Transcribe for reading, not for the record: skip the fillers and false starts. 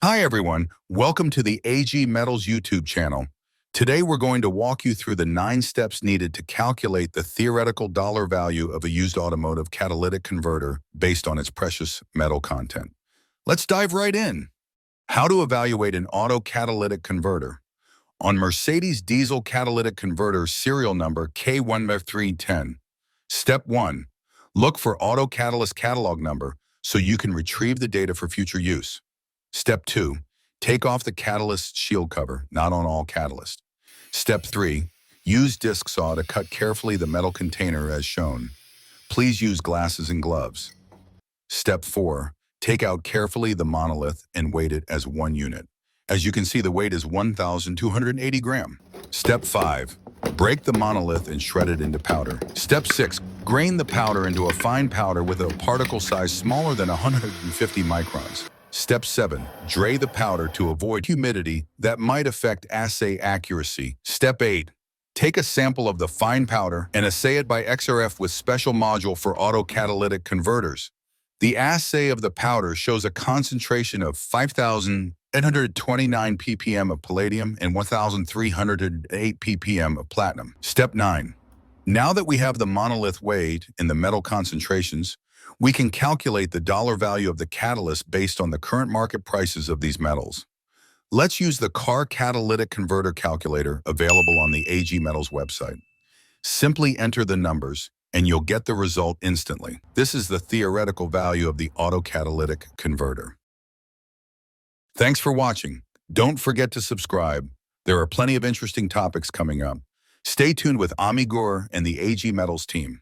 Hi everyone, welcome to the AG Metals YouTube channel. Today we're going to walk you through the 9 steps needed to calculate the theoretical dollar value of a used automotive catalytic converter based on its precious metal content. Let's dive right in. How to evaluate an auto catalytic converter. On Mercedes diesel catalytic converter serial number K1F310. Step 1. Look for auto catalyst catalog number so you can retrieve the data for future use. Step 2. Take off the catalyst shield cover, not on all catalysts. Step 3. Use disc saw to cut carefully the metal container as shown. Please use glasses and gloves. Step 4. Take out carefully the monolith and weight it as 1 unit. As you can see, the weight is 1,280 grams. Step 5. Break the monolith and shred it into powder. Step 6. Grain the powder into a fine powder with a particle size smaller than 150 microns. Step 7. Dray the powder to avoid humidity that might affect assay accuracy. Step 8. Take a sample of the fine powder and assay it by XRF with special module for auto catalytic converters. The assay of the powder shows a concentration of 5,829 ppm of palladium and 1,308 ppm of platinum. Step 9. Now that we have the monolith weighed and the metal concentrations, we can calculate the dollar value of the catalyst based on the current market prices of these metals. Let's use the car catalytic converter calculator available on the AG Metals website. Simply enter the numbers and you'll get the result instantly. This is the theoretical value of the auto catalytic converter. Thanks for watching. Don't forget to subscribe. There are plenty of interesting topics coming up. Stay tuned with Ami Gore and the AG Metals team.